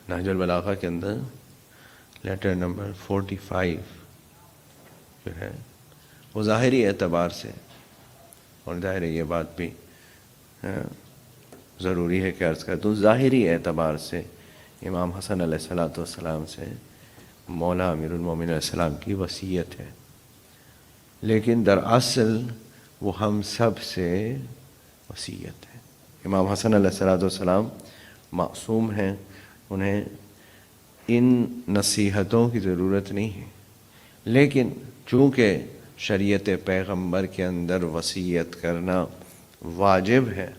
نہج البلاغہ کے اندر letter number 45 جو ہے وہ ظاہری اعتبار سے، اور ظاہر ہے یہ بات بھی ضروری ہے کہ عرض کر دوں، ظاہری اعتبار سے امام حسن علیہ السلام سے مولا امیر المومنین علیہ السلام کی وصیت ہے، لیکن دراصل وہ ہم سب سے وصیت ہے۔ امام حسن علیہ السلام معصوم ہیں، انہیں ان نصیحتوں کی ضرورت نہیں ہے، لیکن چونکہ شریعت پیغمبر کے اندر وصیت کرنا واجب ہے،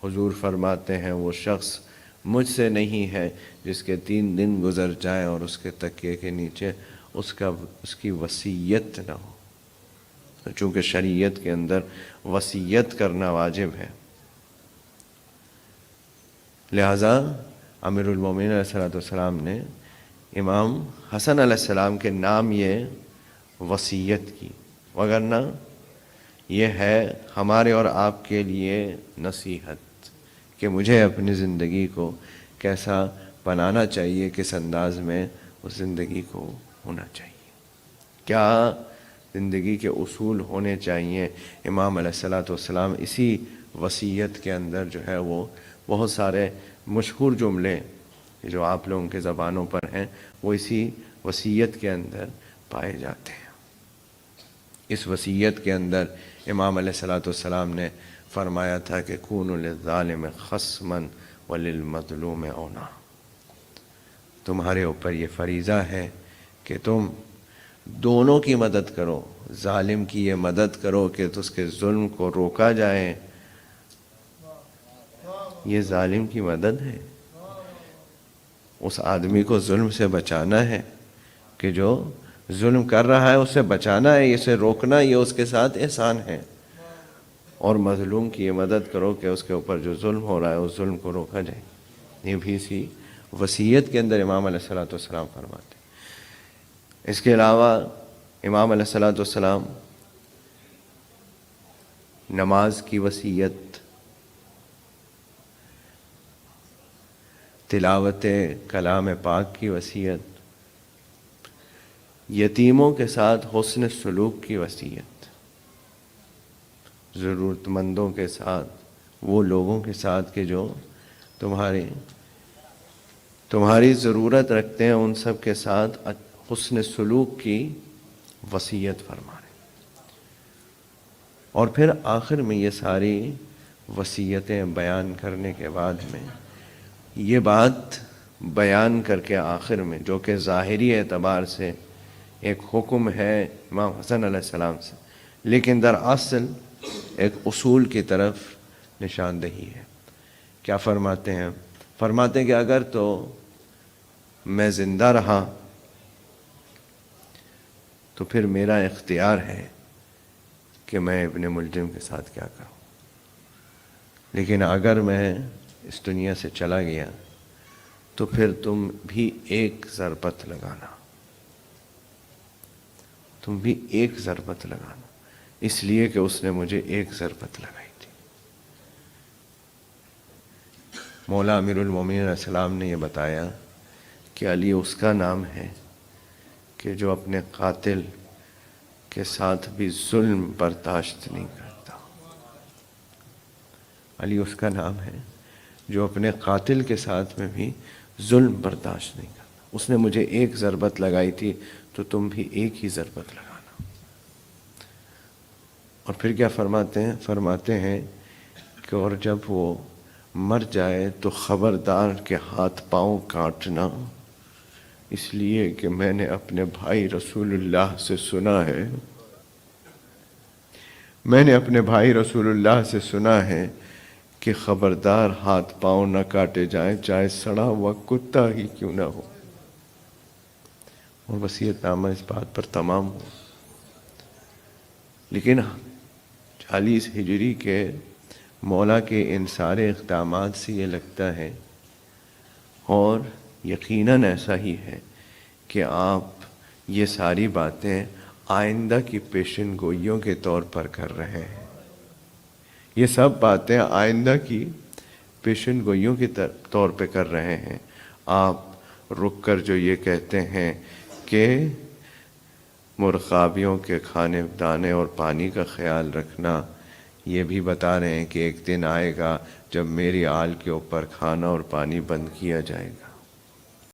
حضور فرماتے ہیں وہ شخص مجھ سے نہیں ہے جس کے 3 دن گزر جائیں اور اس کے تکیے کے نیچے اس کی وصیت نہ ہو، چونکہ شریعت کے اندر وصیت کرنا واجب ہے، لہذا امیر المومنین علیہ السلام نے امام حسن علیہ السلام کے نام یہ وصیت کی، وگرنہ یہ ہے ہمارے اور آپ کے لیے نصیحت کہ مجھے اپنی زندگی کو کیسا بنانا چاہیے، کس انداز میں اس زندگی کو ہونا چاہیے، کیا زندگی کے اصول ہونے چاہیے۔ امام علیہ السلام اسی وصیت کے اندر جو ہے وہ بہت سارے مشہور جملے جو آپ لوگوں کے زبانوں پر ہیں وہ اسی وصیت کے اندر پائے جاتے ہیں۔ اس وصیت کے اندر امام علیہ السلام نے فرمایا تھا کہ کونوا للظالم خصما وللمظلوم اونا، تمہارے اوپر یہ فریضہ ہے کہ تم دونوں کی مدد کرو، ظالم کی یہ مدد کرو کہ اس کے ظلم کو روکا جائے، یہ ظالم کی مدد ہے، اس آدمی کو ظلم سے بچانا ہے کہ جو ظلم کر رہا ہے اسے بچانا ہے، اسے روکنا، یہ اس کے ساتھ احسان ہے، اور مظلوم کی یہ مدد کرو کہ اس کے اوپر جو ظلم ہو رہا ہے اس ظلم کو روکا جائے۔ یہ بھی اسی وصیت کے اندر امام علیہ السلام فرماتے ہیں۔ اس کے علاوہ امام علیہ السلام نماز کی وصیت، تلاوت کلام پاک کی وصیت، یتیموں کے ساتھ حسن سلوک کی وصیت، ضرورت مندوں کے ساتھ، وہ لوگوں کے ساتھ کہ جو تمہاری ضرورت رکھتے ہیں، ان سب کے ساتھ حسن سلوک کی وصیت فرما رہے ہیں۔ اور پھر آخر میں یہ ساری وصیتیں بیان کرنے کے بعد میں یہ بات بیان کر کے آخر میں، جو کہ ظاہری اعتبار سے ایک حکم ہے امام حسن علیہ السلام سے، لیکن دراصل ایک اصول کی طرف نشاندہی ہے۔ کیا فرماتے ہیں؟ فرماتے ہیں کہ اگر تو میں زندہ رہا تو پھر میرا اختیار ہے کہ میں ابن ملجم کے ساتھ کیا کروں، لیکن اگر میں اس دنیا سے چلا گیا تو پھر تم بھی ایک ضربت لگانا، تم بھی ایک ضربت لگانا، اس لیے کہ اس نے مجھے ایک ضربت لگائی تھی۔ مولا امیر المومنین علیہ السلام نے یہ بتایا کہ علی اس کا نام ہے کہ جو اپنے قاتل کے ساتھ بھی ظلم برداشت نہیں کرتا، علی اس کا نام ہے جو اپنے قاتل کے ساتھ میں بھی ظلم برداشت نہیں کرتا، اس نے مجھے ایک ضربت لگائی تھی تو تم بھی ایک ہی ضربت لگانا۔ اور پھر کیا فرماتے ہیں؟ فرماتے ہیں کہ اور جب وہ مر جائے تو خبردار کہ ہاتھ پاؤں کاٹنا، اس لیے کہ میں نے اپنے بھائی رسول اللہ سے سنا ہے، میں نے اپنے بھائی رسول اللہ سے سنا ہے کہ خبردار ہاتھ پاؤں نہ کاٹے جائیں، چاہے سڑا ہوا کتا ہی کیوں نہ ہو۔ اور وصیت نامہ اس بات پر تمام ہو۔ لیکن 40 ہجری کے مولا کے ان سارے اقدامات سے یہ لگتا ہے، اور یقیناً ایسا ہی ہے، کہ آپ یہ ساری باتیں آئندہ کی پیشن گوئیوں کے طور پر کر رہے ہیں۔ یہ سب باتیں آئندہ کی پیشن گوئیوں کی طور پہ کر رہے ہیں، آپ رک کر جو یہ کہتے ہیں کہ مرغابیوں کے کھانے دانے اور پانی کا خیال رکھنا، یہ بھی بتا رہے ہیں کہ ایک دن آئے گا جب میری آل کے اوپر کھانا اور پانی بند کیا جائے گا۔